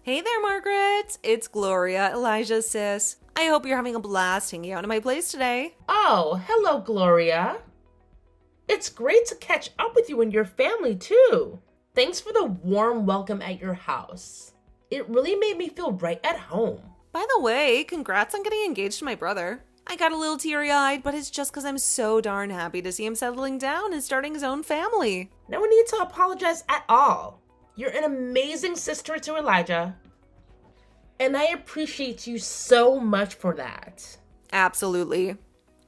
Hey there, Margaret. It's Gloria, Elijah's sis. I hope you're having a blast hanging out at my place today. Oh, hello, Gloria. It's great to catch up with you and your family, too. Thanks for the warm welcome at your house. It really made me feel right at home. By the way, congrats on getting engaged to my brother. I got a little teary-eyed, but it's just because I'm so darn happy to see him settling down and starting his own family. No need to apologize at all. You're an amazing sister to Elijah, and I appreciate you so much for that. Absolutely.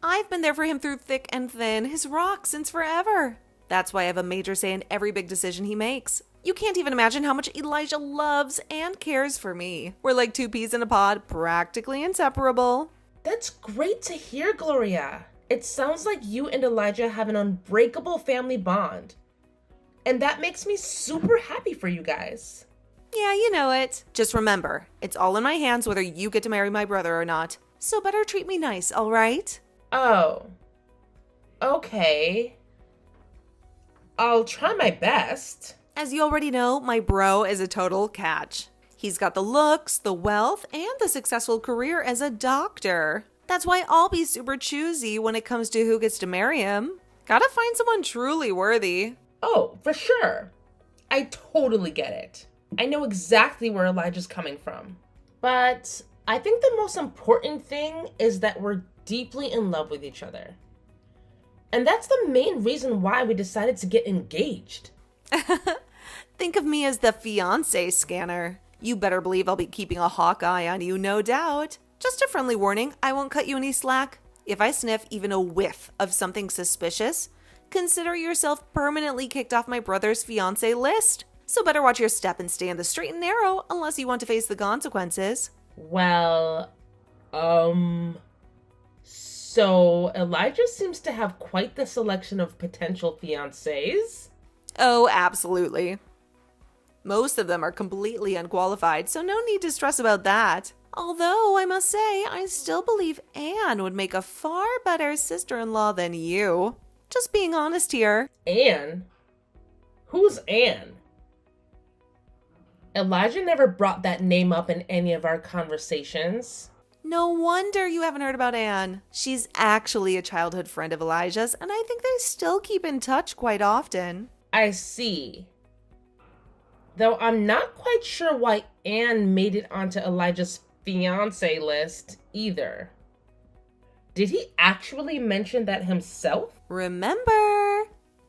I've been there for him through thick and thin, his rock since forever. That's why I have a major say in every big decision he makes. You can't even imagine how much Elijah loves and cares for me. We're like two peas in a pod, practically inseparable. That's great to hear, Gloria. It sounds like you and Elijah have an unbreakable family bond. And that makes me super happy for you guys. Yeah, you know it. Just remember, it's all in my hands whether you get to marry my brother or not. So better treat me nice, all right? Oh. Okay. I'll try my best. As you already know, my bro is a total catch. He's got the looks, the wealth, and the successful career as a doctor. That's why I'll be super choosy when it comes to who gets to marry him. Gotta find someone truly worthy. Oh, for sure. I totally get it. I know exactly where Elijah's coming from. But I think the most important thing is that we're deeply in love with each other. And that's the main reason why we decided to get engaged. Think of me as the fiancé scanner. You better believe I'll be keeping a hawk eye on you, no doubt. Just a friendly warning, I won't cut you any slack. If I sniff even a whiff of something suspicious, consider yourself permanently kicked off my brother's fiancé list. So better watch your step and stay in the straight and narrow unless you want to face the consequences. Well, so Elijah seems to have quite the selection of potential fiancés. Oh, absolutely. Most of them are completely unqualified, so no need to stress about that. Although, I must say, I still believe Anne would make a far better sister-in-law than you. Just being honest here. Anne? Who's Anne? Elijah never brought that name up in any of our conversations. No wonder you haven't heard about Anne. She's actually a childhood friend of Elijah's, and I think they still keep in touch quite often. I see. Though I'm not quite sure why Anne made it onto Elijah's fiancé list either. Did he actually mention that himself? Remember,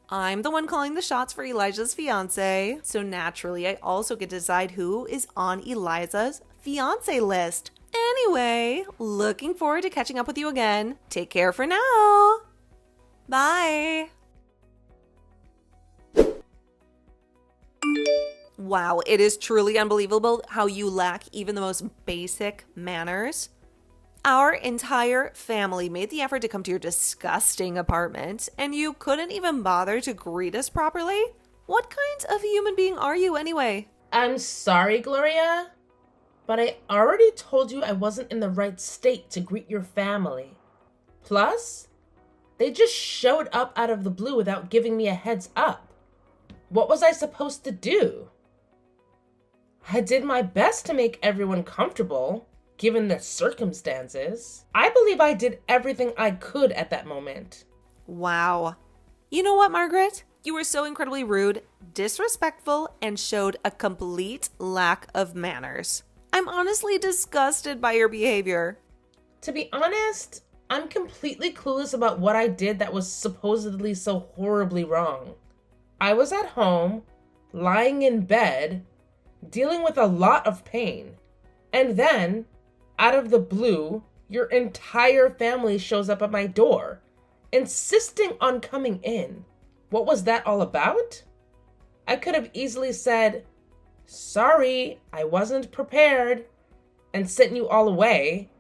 I'm the one calling the shots for Elijah's fiancé, so naturally I also get to decide who is on Elijah's fiancé list. Anyway, looking forward to catching up with you again. Take care for now. Bye. Wow, it is truly unbelievable how you lack even the most basic manners. Our entire family made the effort to come to your disgusting apartment, and you couldn't even bother to greet us properly? What kind of human being are you anyway? I'm sorry, Gloria, but I already told you I wasn't in the right state to greet your family. Plus, they just showed up out of the blue without giving me a heads up. What was I supposed to do? I did my best to make everyone comfortable, given the circumstances. I believe I did everything I could at that moment. Wow. You know what, Margaret? You were so incredibly rude, disrespectful, and showed a complete lack of manners. I'm honestly disgusted by your behavior. To be honest, I'm completely clueless about what I did that was supposedly so horribly wrong. I was at home, lying in bed, dealing with a lot of pain. And then, out of the blue, your entire family shows up at my door, insisting on coming in. What was that all about? I could have easily said, "Sorry, I wasn't prepared," and sent you all away,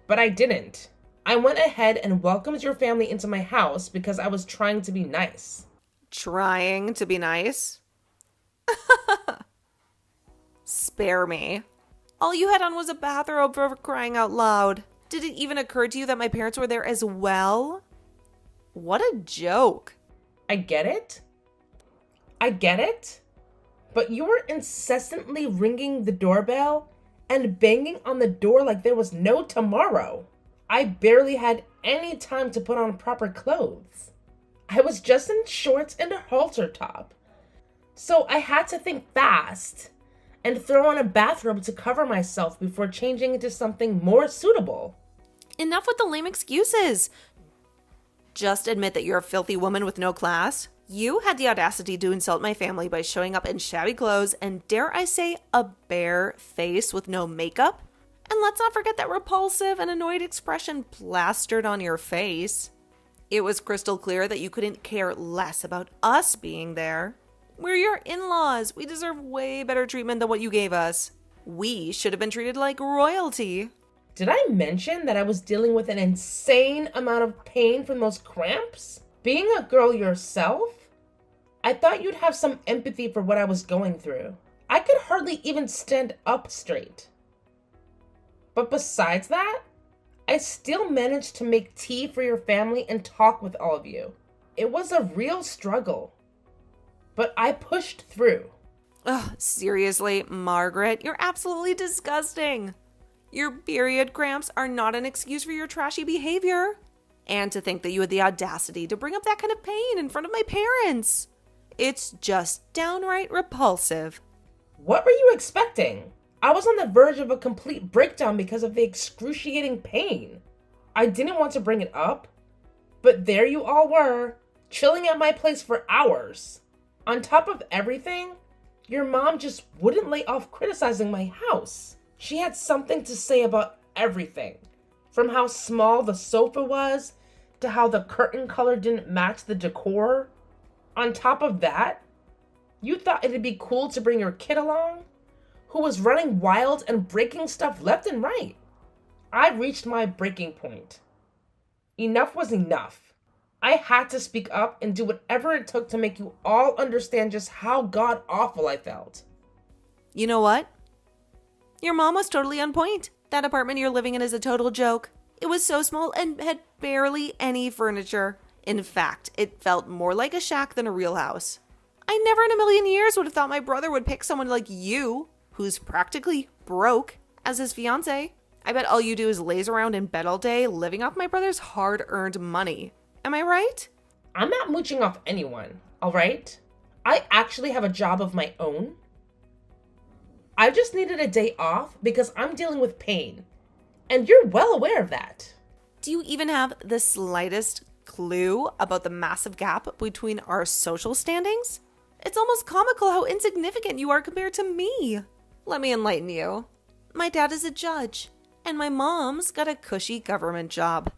but I didn't. I went ahead and welcomed your family into my house because I was trying to be nice. Trying to be nice? Spare me. All you had on was a bathrobe for crying out loud. Did it even occur to you that my parents were there as well? What a joke. I get it. but you were incessantly ringing the doorbell and banging on the door like there was no tomorrow. I barely had any time to put on proper clothes. I was just in shorts and a halter top. So I had to think fast and throw on a bathrobe to cover myself before changing into something more suitable. Enough with the lame excuses. Just admit that you're a filthy woman with no class. You had the audacity to insult my family by showing up in shabby clothes and, dare I say, a bare face with no makeup. And let's not forget that repulsive and annoyed expression plastered on your face. It was crystal clear that you couldn't care less about us being there. We're your in-laws. We deserve way better treatment than what you gave us. We should have been treated like royalty. Did I mention that I was dealing with an insane amount of pain from those cramps? Being a girl yourself, I thought you'd have some empathy for what I was going through. I could hardly even stand up straight. But besides that, I still managed to make tea for your family and talk with all of you. It was a real struggle, but I pushed through. Ugh, seriously, Margaret, you're absolutely disgusting. Your period cramps are not an excuse for your trashy behavior. And to think that you had the audacity to bring up that kind of pain in front of my parents. It's just downright repulsive. What were you expecting? I was on the verge of a complete breakdown because of the excruciating pain. I didn't want to bring it up, but there you all were, chilling at my place for hours. On top of everything, your mom just wouldn't lay off criticizing my house. She had something to say about everything, from how small the sofa was to how the curtain color didn't match the decor. On top of that, you thought it'd be cool to bring your kid along, who was running wild and breaking stuff left and right. I reached my breaking point. Enough was enough. I had to speak up and do whatever it took to make you all understand just how god-awful I felt. You know what? Your mom was totally on point. That apartment you're living in is a total joke. It was so small and had barely any furniture. In fact, it felt more like a shack than a real house. I never in a million years would have thought my brother would pick someone like you, who's practically broke, as his fiancé. I bet all you do is laze around in bed all day, living off my brother's hard-earned money. Am I right? I'm not mooching off anyone, all right? I actually have a job of my own. I just needed a day off because I'm dealing with pain, and you're well aware of that. Do you even have the slightest clue about the massive gap between our social standings? It's almost comical how insignificant you are compared to me. Let me enlighten you. My dad is a judge, and my mom's got a cushy government job.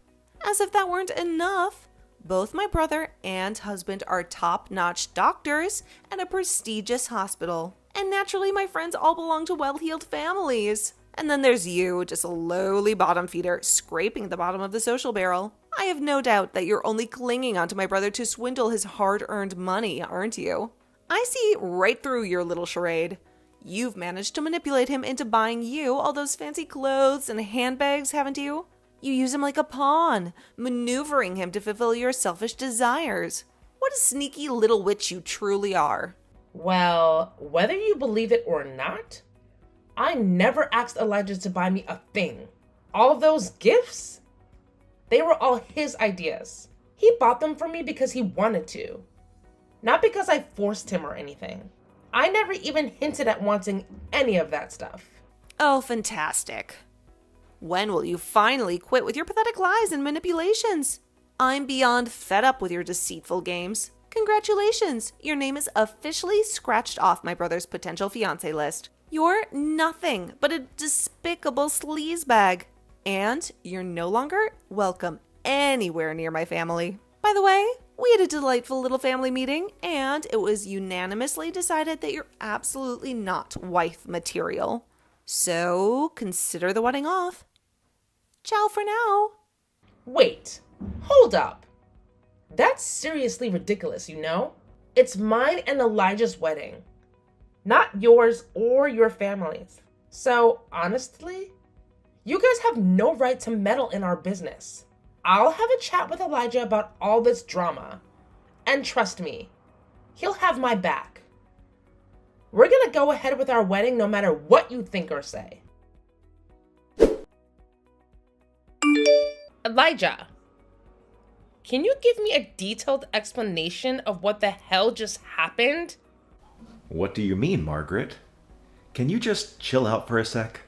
As if that weren't enough, both my brother and husband are top-notch doctors at a prestigious hospital. And naturally, my friends all belong to well-heeled families. And then there's you, just a lowly bottom feeder, scraping the bottom of the social barrel. I have no doubt that you're only clinging onto my brother to swindle his hard-earned money, aren't you? I see right through your little charade. You've managed to manipulate him into buying you all those fancy clothes and handbags, haven't you? You use him like a pawn, maneuvering him to fulfill your selfish desires. What a sneaky little witch you truly are. Well, whether you believe it or not, I never asked Elijah to buy me a thing. All of those gifts, they were all his ideas. He bought them for me because he wanted to, not because I forced him or anything. I never even hinted at wanting any of that stuff. Oh, fantastic. When will you finally quit with your pathetic lies and manipulations? I'm beyond fed up with your deceitful games. Congratulations, your name is officially scratched off my brother's potential fiancé list. You're nothing but a despicable sleazebag. And you're no longer welcome anywhere near my family. By the way, we had a delightful little family meeting, and it was unanimously decided that you're absolutely not wife material. So consider the wedding off. Ciao for now. Wait, hold up. That's seriously ridiculous, you know? It's mine and Elijah's wedding, not yours or your family's. So honestly, you guys have no right to meddle in our business. I'll have a chat with Elijah about all this drama. And trust me, he'll have my back. We're gonna go ahead with our wedding no matter what you think or say. Elijah, can you give me a detailed explanation of what the hell just happened? What do you mean, Margaret? Can you just chill out for a sec?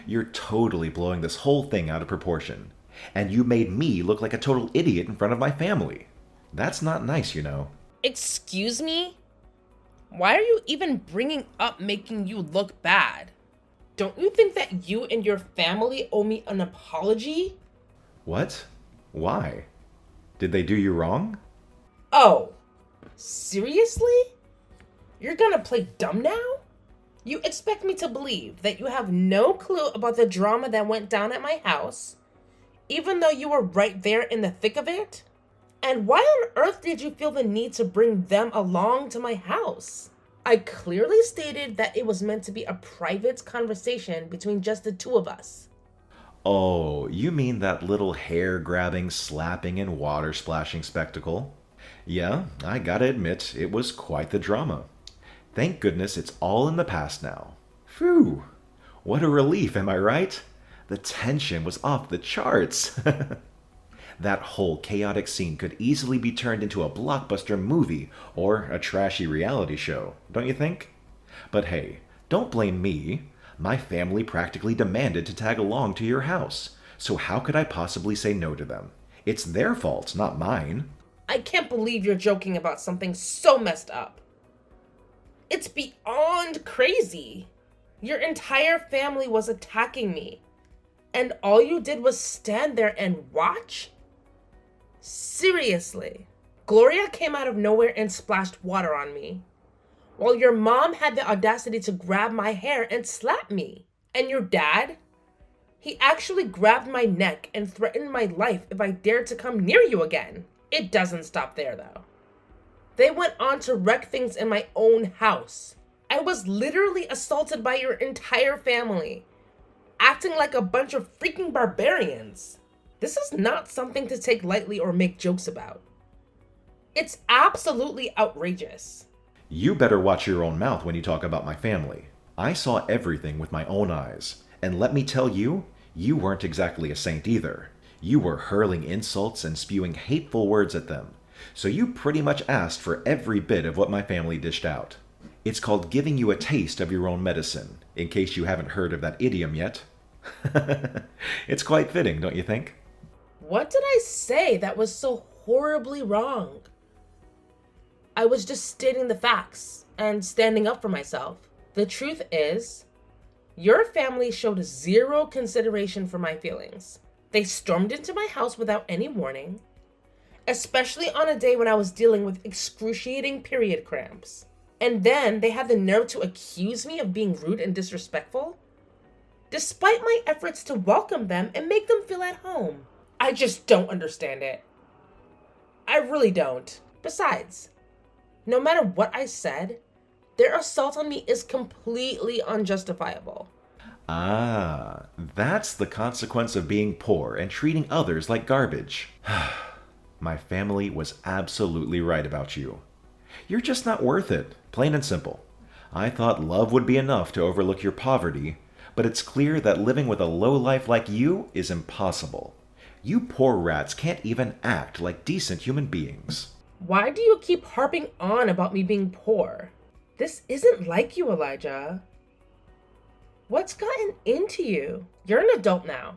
You're totally blowing this whole thing out of proportion. And you made me look like a total idiot in front of my family. That's not nice, you know. Excuse me? Why are you even bringing up making you look bad? Don't you think that you and your family owe me an apology? What? Why? Did they do you wrong? Oh, seriously? You're gonna play dumb now? You expect me to believe that you have no clue about the drama that went down at my house, even though you were right there in the thick of it? And why on earth did you feel the need to bring them along to my house? I clearly stated that it was meant to be a private conversation between just the two of us. Oh, you mean that little hair-grabbing, slapping, and water-splashing spectacle? Yeah, I gotta admit, it was quite the drama. Thank goodness it's all in the past now. Phew! What a relief, am I right? The tension was off the charts. That whole chaotic scene could easily be turned into a blockbuster movie or a trashy reality show, don't you think? But hey, don't blame me. My family practically demanded to tag along to your house, so how could I possibly say no to them? It's their fault, not mine. I can't believe you're joking about something so messed up. It's beyond crazy. Your entire family was attacking me, and all you did was stand there and watch? Seriously. Gloria came out of nowhere and splashed water on me, while your mom had the audacity to grab my hair and slap me. And your dad? He actually grabbed my neck and threatened my life if I dared to come near you again. It doesn't stop there, though. They went on to wreck things in my own house. I was literally assaulted by your entire family, acting like a bunch of freaking barbarians. This is not something to take lightly or make jokes about. It's absolutely outrageous. You better watch your own mouth when you talk about my family. I saw everything with my own eyes, and let me tell you, you weren't exactly a saint either. You were hurling insults and spewing hateful words at them, so you pretty much asked for every bit of what my family dished out. It's called giving you a taste of your own medicine, in case you haven't heard of that idiom yet. It's quite fitting, don't you think? What did I say that was so horribly wrong? I was just stating the facts and standing up for myself. The truth is, your family showed zero consideration for my feelings. They stormed into my house without any warning, especially on a day when I was dealing with excruciating period cramps. And then they had the nerve to accuse me of being rude and disrespectful, despite my efforts to welcome them and make them feel at home. I just don't understand it. I really don't. Besides, no matter what I said, their assault on me is completely unjustifiable. Ah, that's the consequence of being poor and treating others like garbage. My family was absolutely right about you. You're just not worth it, plain and simple. I thought love would be enough to overlook your poverty, but it's clear that living with a lowlife like you is impossible. You poor rats can't even act like decent human beings. Why do you keep harping on about me being poor? This isn't like you, Elijah. What's gotten into you? You're an adult now.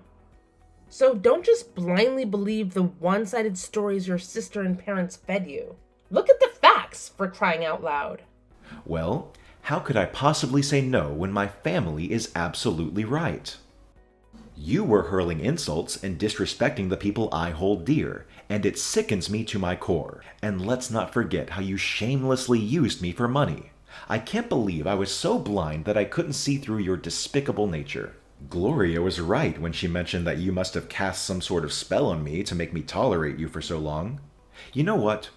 So don't just blindly believe the one-sided stories your sister and parents fed you. Look at the facts, for crying out loud. Well, how could I possibly say no when my family is absolutely right? You were hurling insults and disrespecting the people I hold dear, and it sickens me to my core. And let's not forget how you shamelessly used me for money. I can't believe I was so blind that I couldn't see through your despicable nature. Gloria was right when she mentioned that you must have cast some sort of spell on me to make me tolerate you for so long. You know what?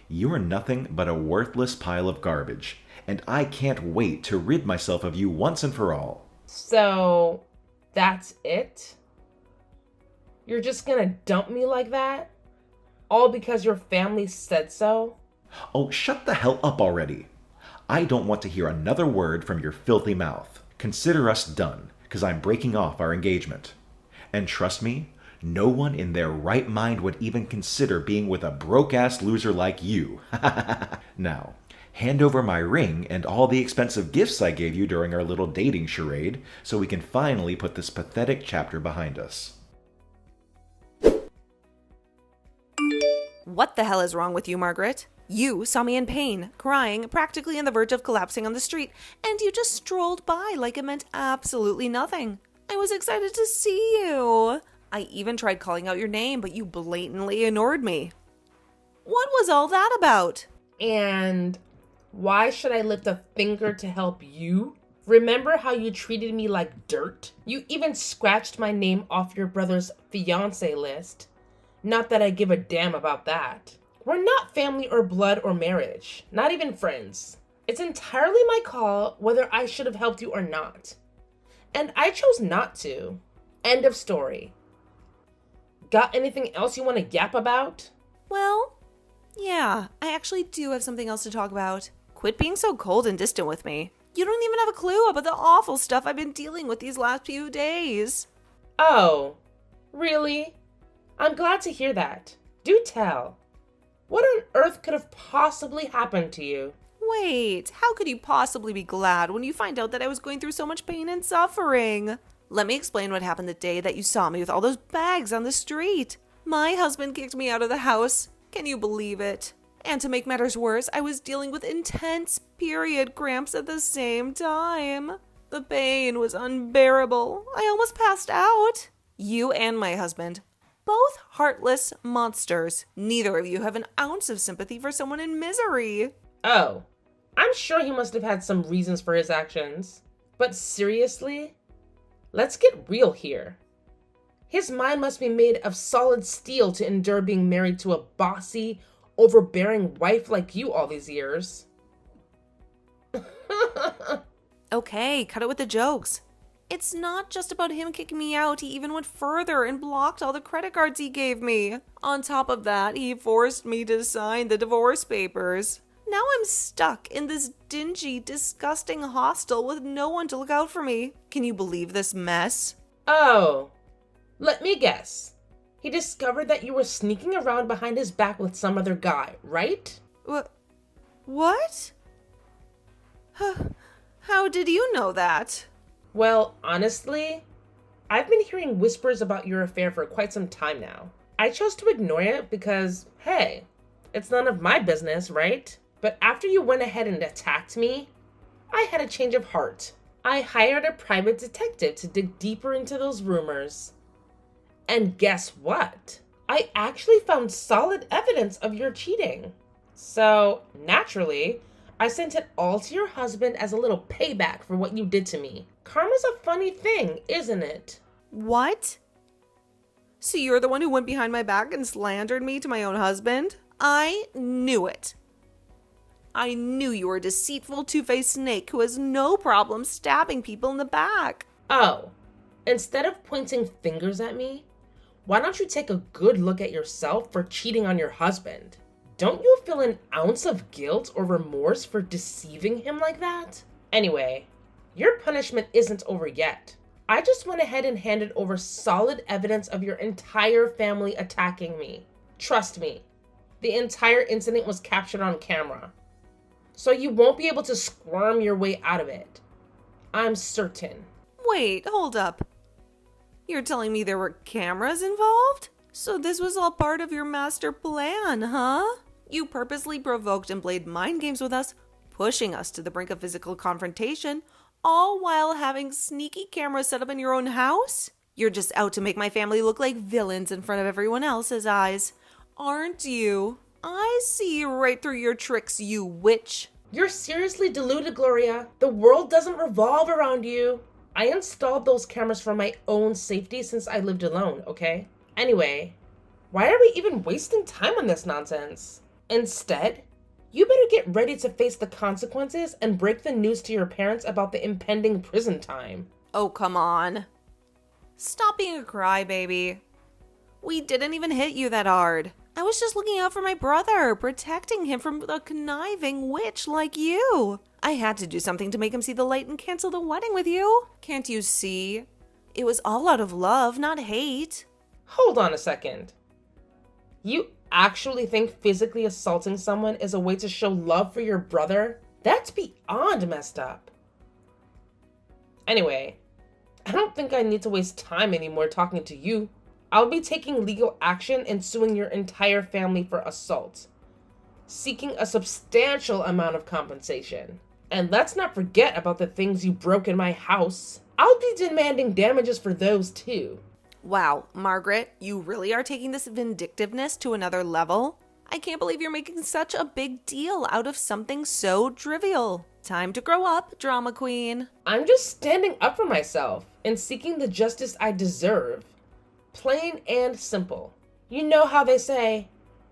You are nothing but a worthless pile of garbage, and I can't wait to rid myself of you once and for all. So, that's it? You're just gonna dump me like that? All because your family said so? Oh, shut the hell up already. I don't want to hear another word from your filthy mouth. Consider us done, because I'm breaking off our engagement. And trust me, no one in their right mind would even consider being with a broke-ass loser like you. Now, hand over my ring and all the expensive gifts I gave you during our little dating charade so we can finally put this pathetic chapter behind us. What the hell is wrong with you, Margaret? You saw me in pain, crying, practically on the verge of collapsing on the street, and you just strolled by like it meant absolutely nothing. I was excited to see you. I even tried calling out your name, but you blatantly ignored me. What was all that about? And why should I lift a finger to help you? Remember how you treated me like dirt? You even scratched my name off your brother's fiancé list. Not that I give a damn about that. We're not family or blood or marriage, not even friends. It's entirely my call whether I should have helped you or not. And I chose not to. End of story. Got anything else you want to yap about? Well, yeah, I actually do have something else to talk about. Quit being so cold and distant with me. You don't even have a clue about the awful stuff I've been dealing with these last few days. Oh, really? I'm glad to hear that. Do tell. What on earth could have possibly happened to you? Wait, how could you possibly be glad when you find out that I was going through so much pain and suffering? Let me explain what happened the day that you saw me with all those bags on the street. My husband kicked me out of the house. Can you believe it? And to make matters worse, I was dealing with intense period cramps at the same time. The pain was unbearable. I almost passed out. You and my husband, both heartless monsters. Neither of you have an ounce of sympathy for someone in misery. Oh, I'm sure he must have had some reasons for his actions. But seriously? Let's get real here. His mind must be made of solid steel to endure being married to a bossy, overbearing wife like you all these years. Okay, cut it with the jokes. It's not just about him kicking me out. He even went further and blocked all the credit cards he gave me. On top of that, he forced me to sign the divorce papers. Now I'm stuck in this dingy, disgusting hostel with no one to look out for me. Can you believe this mess? Oh, let me guess. He discovered that you were sneaking around behind his back with some other guy, right? What? How did you know that? Well, honestly, I've been hearing whispers about your affair for quite some time now. I chose to ignore it because, hey, it's none of my business, right? But after you went ahead and attacked me, I had a change of heart. I hired a private detective to dig deeper into those rumors. And guess what? I actually found solid evidence of your cheating. So, naturally, I sent it all to your husband as a little payback for what you did to me. Karma's a funny thing, isn't it? What? So you're the one who went behind my back and slandered me to my own husband? I knew it. I knew you were a deceitful, two-faced snake who has no problem stabbing people in the back. Oh, instead of pointing fingers at me, why don't you take a good look at yourself for cheating on your husband? Don't you feel an ounce of guilt or remorse for deceiving him like that? Anyway, your punishment isn't over yet. I just went ahead and handed over solid evidence of your entire family attacking me. Trust me, the entire incident was captured on camera. So you won't be able to squirm your way out of it. I'm certain. Wait, hold up. You're telling me there were cameras involved? So this was all part of your master plan, huh? You purposely provoked and played mind games with us, pushing us to the brink of physical confrontation, all while having sneaky cameras set up in your own house? You're just out to make my family look like villains in front of everyone else's eyes, aren't you? I see right through your tricks, you witch. You're seriously deluded, Gloria. The world doesn't revolve around you. I installed those cameras for my own safety since I lived alone, okay? Anyway, why are we even wasting time on this nonsense? Instead, you better get ready to face the consequences and break the news to your parents about the impending prison time. Oh, come on. Stop being a crybaby. We didn't even hit you that hard. I was just looking out for my brother, protecting him from a conniving witch like you. I had to do something to make him see the light and cancel the wedding with you. Can't you see? It was all out of love, not hate. Hold on a second. You actually think physically assaulting someone is a way to show love for your brother? That's beyond messed up. Anyway, I don't think I need to waste time anymore talking to you. I'll be taking legal action and suing your entire family for assault, seeking a substantial amount of compensation. And let's not forget about the things you broke in my house. I'll be demanding damages for those too. Wow, Margaret, you really are taking this vindictiveness to another level? I can't believe you're making such a big deal out of something so trivial. Time to grow up, drama queen. I'm just standing up for myself and seeking the justice I deserve. Plain and simple. You know how they say,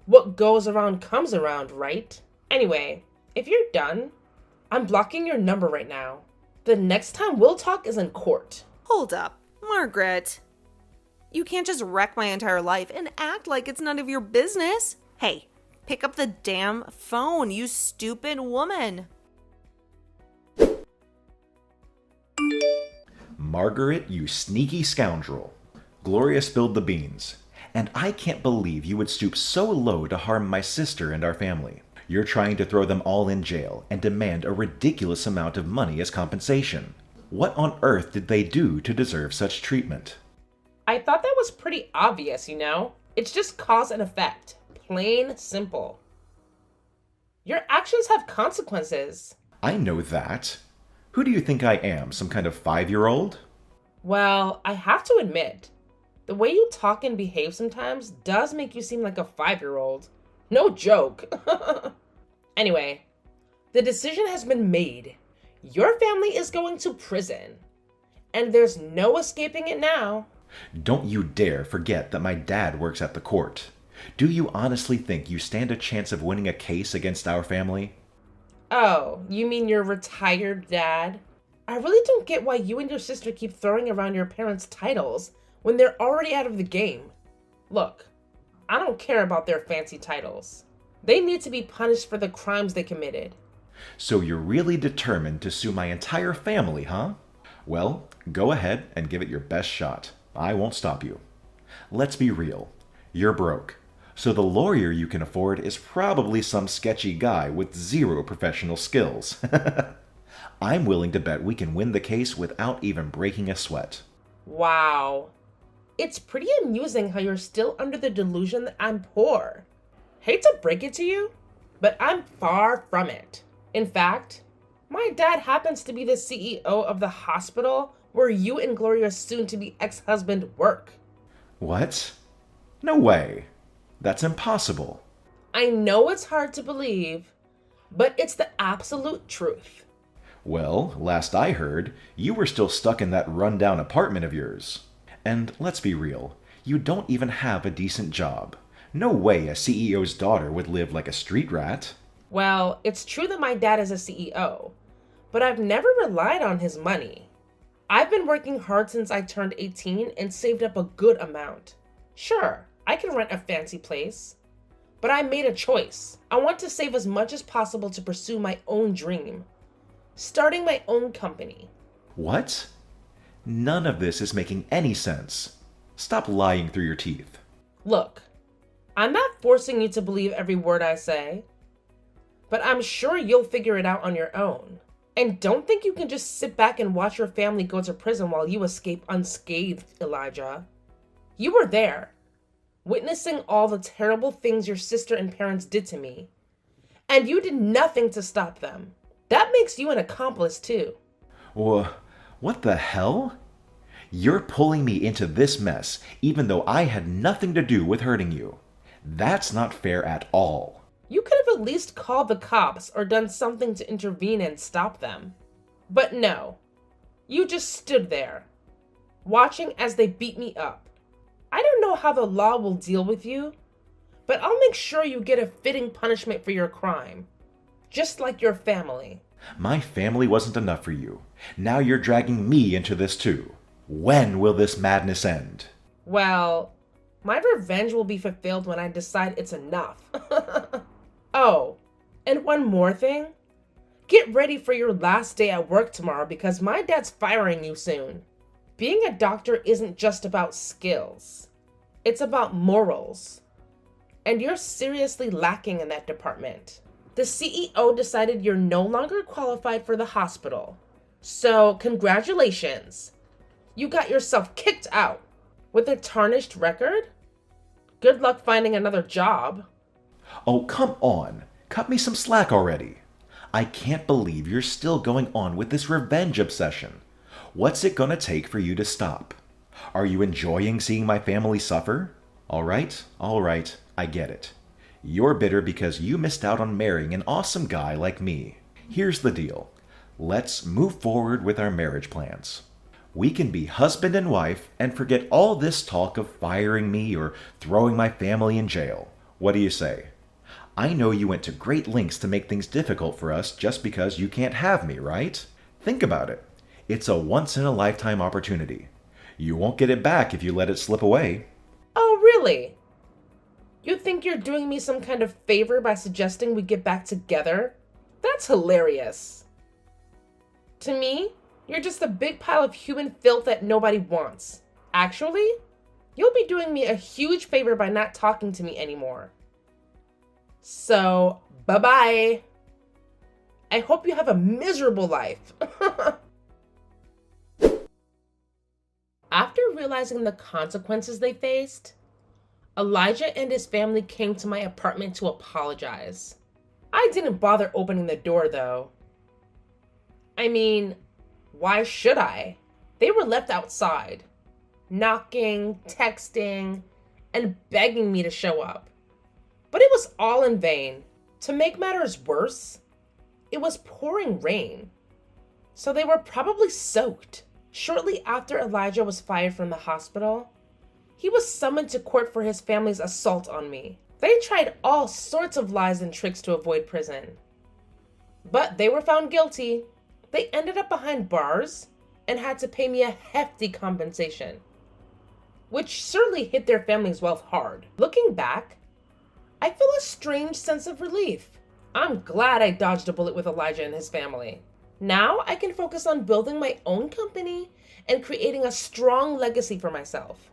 what goes around comes around, right? Anyway, if you're done, I'm blocking your number right now. The next time we'll talk is in court. Hold up, Margaret. You can't just wreck my entire life and act like it's none of your business. Hey, pick up the damn phone, you stupid woman. Margaret, you sneaky scoundrel. Gloria spilled the beans. And I can't believe you would stoop so low to harm my sister and our family. You're trying to throw them all in jail and demand a ridiculous amount of money as compensation. What on earth did they do to deserve such treatment? I thought that was pretty obvious, you know? It's just cause and effect. Plain simple. Your actions have consequences. I know that. Who do you think I am, some kind of 5-year-old? Well, I have to admit, the way you talk and behave sometimes does make you seem like a 5-year-old. No joke. Anyway, the decision has been made. Your family is going to prison. And there's no escaping it now. Don't you dare forget that my dad works at the court. Do you honestly think you stand a chance of winning a case against our family? Oh, you mean your retired dad? I really don't get why you and your sister keep throwing around your parents' titles when they're already out of the game. Look, I don't care about their fancy titles. They need to be punished for the crimes they committed. So you're really determined to sue my entire family, huh? Well, go ahead and give it your best shot. I won't stop you. Let's be real. You're broke. So the lawyer you can afford is probably some sketchy guy with 0 professional skills. I'm willing to bet we can win the case without even breaking a sweat. Wow. It's pretty amusing how you're still under the delusion that I'm poor. Hate to break it to you, but I'm far from it. In fact, my dad happens to be the CEO of the hospital where you and Gloria's soon-to-be ex-husband work. What? No way. That's impossible. I know it's hard to believe, but it's the absolute truth. Well, last I heard, you were still stuck in that rundown apartment of yours. And let's be real, you don't even have a decent job. No way a CEO's daughter would live like a street rat. Well, it's true that my dad is a CEO, but I've never relied on his money. I've been working hard since I turned 18 and saved up a good amount. Sure, I can rent a fancy place, but I made a choice. I want to save as much as possible to pursue my own dream, starting my own company. What? None of this is making any sense. Stop lying through your teeth. Look, I'm not forcing you to believe every word I say, but I'm sure you'll figure it out on your own. And don't think you can just sit back and watch your family go to prison while you escape unscathed, Elijah. You were there, witnessing all the terrible things your sister and parents did to me, and you did nothing to stop them. That makes you an accomplice too. What the hell? You're pulling me into this mess, even though I had nothing to do with hurting you. That's not fair at all. You could have at least called the cops or done something to intervene and stop them. But no, you just stood there, watching as they beat me up. I don't know how the law will deal with you, but I'll make sure you get a fitting punishment for your crime, just like your family. My family wasn't enough for you. Now you're dragging me into this too. When will this madness end? Well, my revenge will be fulfilled when I decide it's enough. Oh, and one more thing. Get ready for your last day at work tomorrow because my dad's firing you soon. Being a doctor isn't just about skills. It's about morals. And you're seriously lacking in that department. The CEO decided you're no longer qualified for the hospital. So, congratulations. You got yourself kicked out. With a tarnished record? Good luck finding another job. Oh, come on. Cut me some slack already. I can't believe you're still going on with this revenge obsession. What's it gonna take for you to stop? Are you enjoying seeing my family suffer? All right, I get it. You're bitter because you missed out on marrying an awesome guy like me. Here's the deal. Let's move forward with our marriage plans. We can be husband and wife and forget all this talk of firing me or throwing my family in jail. What do you say? I know you went to great lengths to make things difficult for us just because you can't have me, right? Think about it. It's a once-in-a-lifetime opportunity. You won't get it back if you let it slip away. Oh, really? You think you're doing me some kind of favor by suggesting we get back together? That's hilarious. To me, you're just a big pile of human filth that nobody wants. Actually, you'll be doing me a huge favor by not talking to me anymore. So, bye-bye. I hope you have a miserable life. After realizing the consequences they faced, Elijah and his family came to my apartment to apologize. I didn't bother opening the door, though. I mean, why should I? They were left outside, knocking, texting, and begging me to show up. But it was all in vain. To make matters worse, it was pouring rain, so they were probably soaked. Shortly after Elijah was fired from the hospital, he was summoned to court for his family's assault on me. They tried all sorts of lies and tricks to avoid prison, but they were found guilty. They ended up behind bars and had to pay me a hefty compensation, which certainly hit their family's wealth hard. Looking back, I feel a strange sense of relief. I'm glad I dodged a bullet with Elijah and his family. Now I can focus on building my own company and creating a strong legacy for myself.